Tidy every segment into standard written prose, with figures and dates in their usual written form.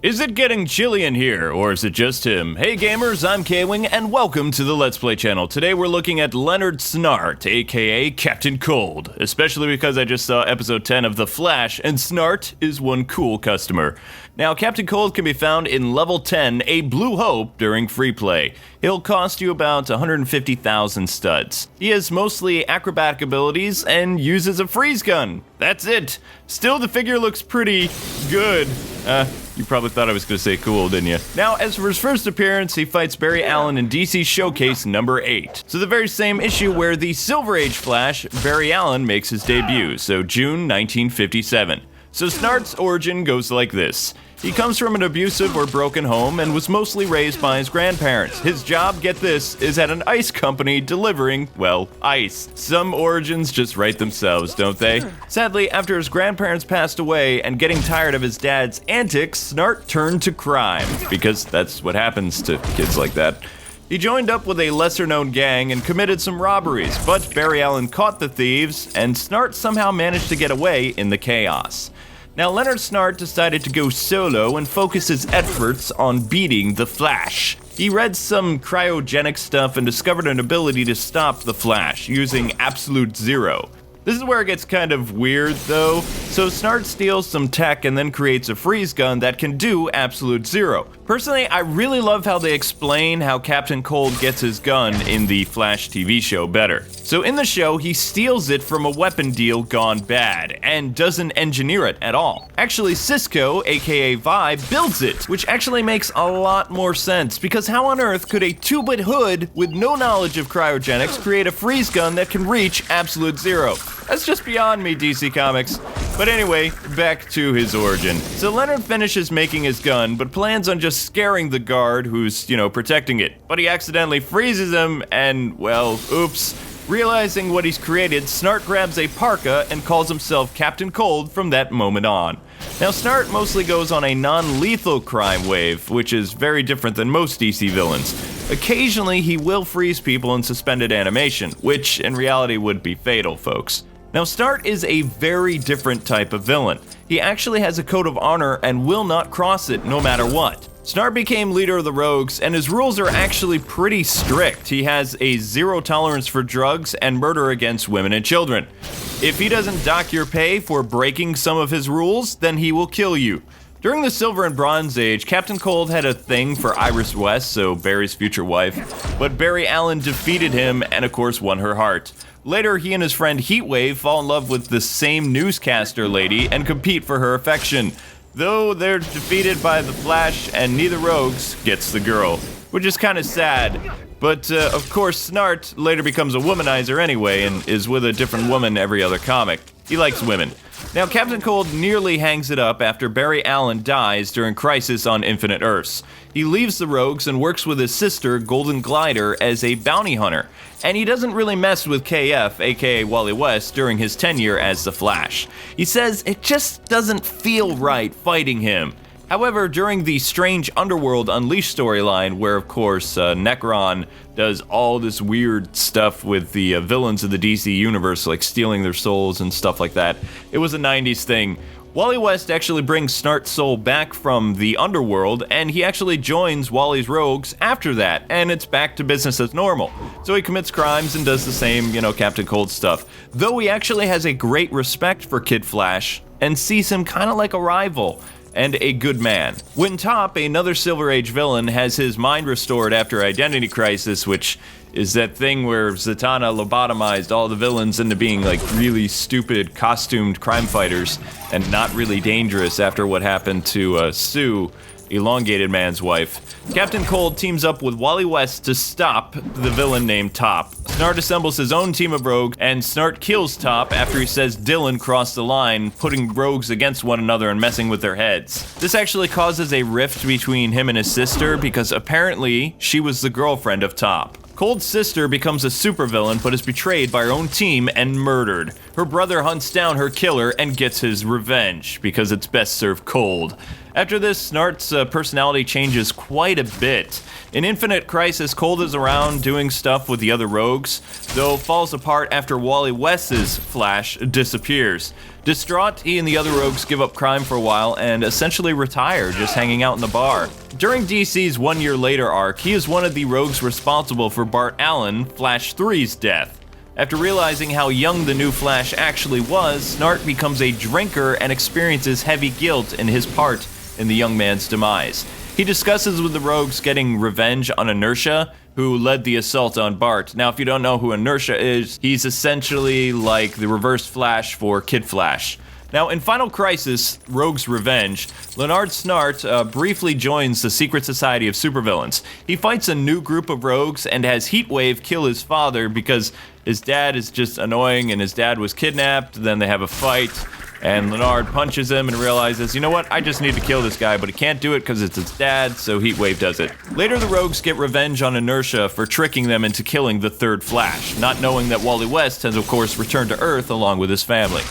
Is it getting chilly in here, or is it just him? Hey gamers, I'm Kwing, and welcome to the Let's Play channel. Today we're looking at Lenard Snart, aka Captain Cold, especially because I just saw episode 10 of The Flash, and Snart is one cool customer. Now, Captain Cold can be found in level 10, a Blue Hope, during free play. He'll cost you about 150,000 studs. He has mostly acrobatic abilities and uses a freeze gun. That's it. Still, the figure looks pretty good. You probably thought I was gonna say cool, didn't you? Now, as for his first appearance, he fights Barry Allen in DC Showcase number 8. So the very same issue where the Silver Age Flash, Barry Allen, makes his debut, so June 1957. So Snart's origin goes like this. He comes from an abusive or broken home and was mostly raised by his grandparents. His job, get this, is at an ice company delivering, well, ice. Some origins just write themselves, don't they? Sadly, after his grandparents passed away and getting tired of his dad's antics, Snart turned to crime, because that's what happens to kids like that. He joined up with a lesser-known gang and committed some robberies, but Barry Allen caught the thieves, and Snart somehow managed to get away in the chaos. Now, Lenard Snart decided to go solo and focus his efforts on beating the Flash. He read some cryogenic stuff and discovered an ability to stop the Flash using Absolute Zero. This is where it gets kind of weird, though. So Snart steals some tech and then creates a freeze gun that can do Absolute Zero. Personally, I really love how they explain how Captain Cold gets his gun in the Flash TV show better. So in the show, he steals it from a weapon deal gone bad, and doesn't engineer it at all. Actually, Cisco, aka Vi, builds it, which actually makes a lot more sense, because how on earth could a 2-bit hood with no knowledge of cryogenics create a freeze gun that can reach Absolute Zero? That's just beyond me, DC Comics. But anyway, back to his origin. So Lenard finishes making his gun, but plans on just scaring the guard who's, protecting it. But he accidentally freezes him and, well, oops. Realizing what he's created, Snart grabs a parka and calls himself Captain Cold from that moment on. Now, Snart mostly goes on a non-lethal crime wave, which is very different than most DC villains. Occasionally, he will freeze people in suspended animation, which in reality would be fatal, folks. Now, Snart is a very different type of villain. He actually has a code of honor and will not cross it no matter what. Snart became leader of the Rogues, and his rules are actually pretty strict. He has a zero tolerance for drugs and murder against women and children. If he doesn't dock your pay for breaking some of his rules, then he will kill you. During the Silver and Bronze Age, Captain Cold had a thing for Iris West, so Barry's future wife, but Barry Allen defeated him and of course won her heart. Later, he and his friend Heatwave fall in love with the same newscaster lady and compete for her affection. Though they're defeated by the Flash and neither Rogues gets the girl, which is kind of sad. But of course, Snart later becomes a womanizer anyway and is with a different woman every other comic. He likes women. Now, Captain Cold nearly hangs it up after Barry Allen dies during Crisis on Infinite Earths. He leaves the Rogues and works with his sister, Golden Glider, as a bounty hunter. And he doesn't really mess with KF, aka Wally West, during his tenure as the Flash. He says it just doesn't feel right fighting him. However, during the Strange Underworld Unleashed storyline, where of course Necron does all this weird stuff with the villains of the DC universe, like stealing their souls and stuff like that, it was a 90s thing. Wally West actually brings Snart's soul back from the underworld, and he actually joins Wally's Rogues after that, and it's back to business as normal. So he commits crimes and does the same, Captain Cold stuff. Though he actually has a great respect for Kid Flash, and sees him kind of like a rival and a good man. When Top, another Silver Age villain, has his mind restored after Identity Crisis, which is that thing where Zatanna lobotomized all the villains into being like really stupid costumed crime fighters and not really dangerous after what happened to Sue, Elongated Man's wife. Captain Cold teams up with Wally West to stop the villain named Top. Snart assembles his own team of rogues, and Snart kills Top after he says Dylan crossed the line, putting rogues against one another and messing with their heads. This actually causes a rift between him and his sister because apparently she was the girlfriend of Top. Cold's sister becomes a supervillain but is betrayed by her own team and murdered. Her brother hunts down her killer and gets his revenge because it's best served cold. After this, Snart's personality changes quite a bit. In Infinite Crisis, Cold is around doing stuff with the other rogues, though falls apart after Wally West's Flash disappears. Distraught, he and the other rogues give up crime for a while and essentially retire, just hanging out in the bar. During DC's 1 Year Later arc, he is one of the rogues responsible for Bart Allen, Flash 3's death. After realizing how young the new Flash actually was, Snart becomes a drinker and experiences heavy guilt in his part in the young man's demise. He discusses with the rogues getting revenge on Inertia, who led the assault on Bart. Now, if you don't know who Inertia is, he's essentially like the reverse Flash for Kid Flash. Now, in Final Crisis, Rogue's Revenge, Lenard Snart briefly joins the secret society of supervillains. He fights a new group of rogues and has Heatwave kill his father because his dad is just annoying and his dad was kidnapped. Then they have a fight, and Lenard punches him and realizes, you know what, I just need to kill this guy, but he can't do it because it's his dad, so Heatwave does it. Later, the rogues get revenge on Inertia for tricking them into killing the third Flash, not knowing that Wally West has, of course, returned to Earth along with his family.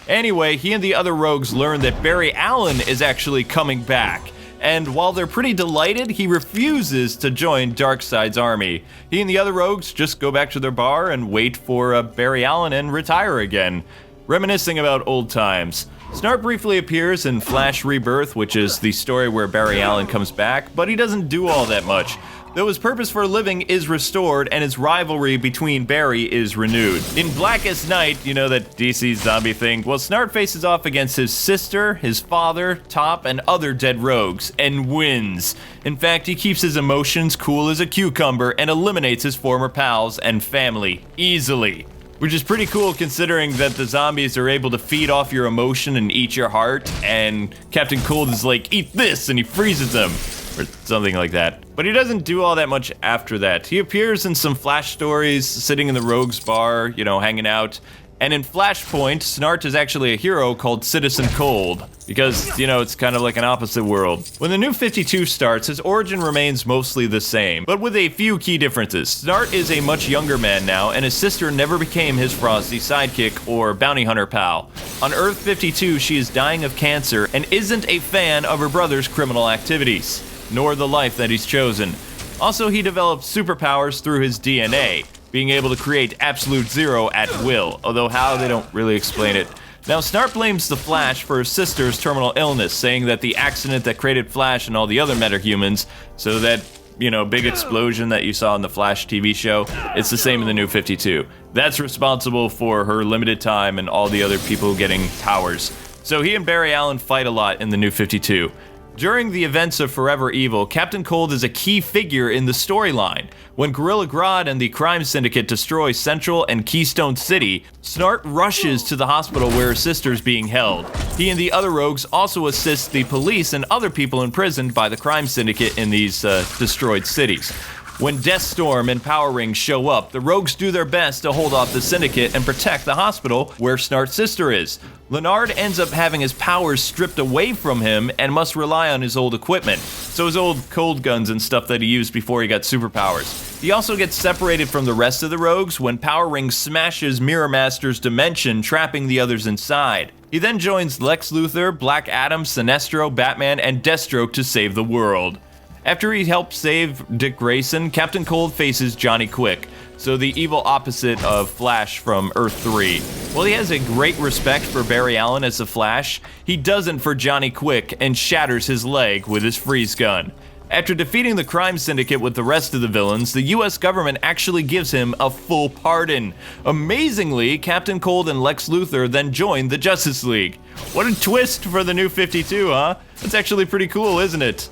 Anyway, he and the other rogues learn that Barry Allen is actually coming back. And while they're pretty delighted, he refuses to join Darkseid's army. He and the other rogues just go back to their bar and wait for Barry Allen and retire again, reminiscing about old times. Snart briefly appears in Flash Rebirth, which is the story where Barry Allen comes back, but he doesn't do all that much, though his purpose for living is restored and his rivalry between Barry is renewed. In Blackest Night, you know that DC zombie thing, well, Snart faces off against his sister, his father, Top, and other dead rogues, and wins. In fact, he keeps his emotions cool as a cucumber and eliminates his former pals and family easily. Which is pretty cool considering that the zombies are able to feed off your emotion and eat your heart, and Captain Cold is like, eat this, and he freezes them, or something like that. But he doesn't do all that much after that. He appears in some Flash stories, sitting in the Rogues bar, you know, hanging out. And in Flashpoint, Snart is actually a hero called Citizen Cold, because, you know, it's kind of like an opposite world. When the New 52 starts, his origin remains mostly the same, but with a few key differences. Snart is a much younger man now, and his sister never became his frosty sidekick or bounty hunter pal. On Earth 52, she is dying of cancer and isn't a fan of her brother's criminal activities, nor the life that he's chosen. Also, he developed superpowers through his DNA, being able to create absolute zero at will, although how, they don't really explain it. Now, Snart blames the Flash for his sister's terminal illness, saying that the accident that created Flash and all the other metahumans, so that, you know, big explosion that you saw in the Flash TV show, it's the same in the New 52. That's responsible for her limited time and all the other people getting powers. So he and Barry Allen fight a lot in the New 52. During the events of Forever Evil, Captain Cold is a key figure in the storyline. When Gorilla Grodd and the crime syndicate destroy Central and Keystone City, Snart rushes to the hospital where his sister's being held. He and the other rogues also assist the police and other people imprisoned by the crime syndicate in these destroyed cities. When Deathstorm and Power Rings show up, the rogues do their best to hold off the syndicate and protect the hospital where Snart's sister is. Lenard ends up having his powers stripped away from him and must rely on his old equipment, so his old cold guns and stuff that he used before he got superpowers. He also gets separated from the rest of the rogues when Power Ring smashes Mirror Master's dimension, trapping the others inside. He then joins Lex Luthor, Black Adam, Sinestro, Batman, and Deathstroke to save the world. After he helps save Dick Grayson, Captain Cold faces Johnny Quick, so the evil opposite of Flash from Earth 3. While he has a great respect for Barry Allen as the Flash, he doesn't for Johnny Quick and shatters his leg with his freeze gun. After defeating the crime syndicate with the rest of the villains, the US government actually gives him a full pardon. Amazingly, Captain Cold and Lex Luthor then join the Justice League. What a twist for the New 52, huh? That's actually pretty cool, isn't it?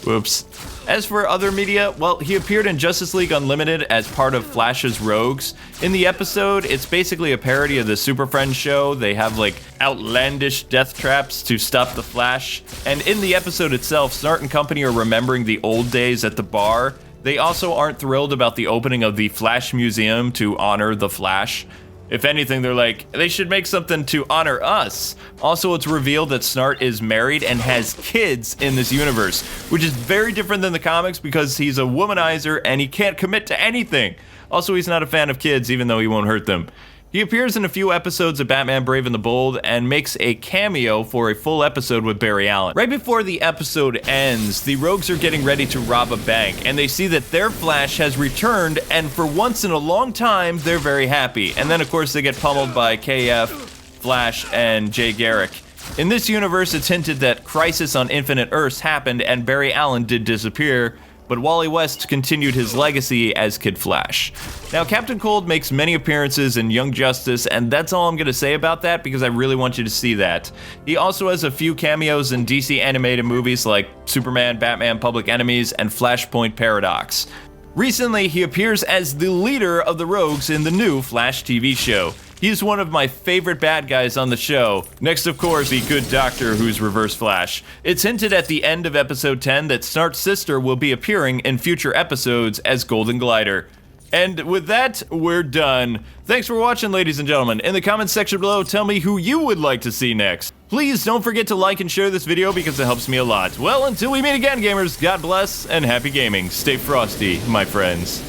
Whoops. As for other media, well, he appeared in Justice League Unlimited as part of Flash's Rogues. In the episode, it's basically a parody of the Super Friends show. They have like outlandish death traps to stop the Flash. And in the episode itself, Snart and company are remembering the old days at the bar. They also aren't thrilled about the opening of the Flash Museum to honor the Flash. If anything, they're like, they should make something to honor us. Also, it's revealed that Snart is married and has kids in this universe, which is very different than the comics because he's a womanizer and he can't commit to anything. Also, he's not a fan of kids, even though he won't hurt them. He appears in a few episodes of Batman Brave and the Bold and makes a cameo for a full episode with Barry Allen. Right before the episode ends, the rogues are getting ready to rob a bank, and they see that their Flash has returned, and for once in a long time, they're very happy. And then, of course, they get pummeled by KF, Flash and Jay Garrick. In this universe, it's hinted that Crisis on Infinite Earths happened and Barry Allen did disappear, but Wally West continued his legacy as Kid Flash. Now, Captain Cold makes many appearances in Young Justice, and that's all I'm gonna say about that because I really want you to see that. He also has a few cameos in DC animated movies like Superman, Batman, Public Enemies, and Flashpoint Paradox. Recently, he appears as the leader of the Rogues in the new Flash TV show. He's one of my favorite bad guys on the show. Next, of course, the good doctor who's Reverse Flash. It's hinted at the end of episode 10 that Snart's sister will be appearing in future episodes as Golden Glider. And with that, we're done. Thanks for watching, ladies and gentlemen. In the comments section below, tell me who you would like to see next. Please don't forget to like and share this video because it helps me a lot. Well, until we meet again, gamers, God bless and happy gaming. Stay frosty, my friends.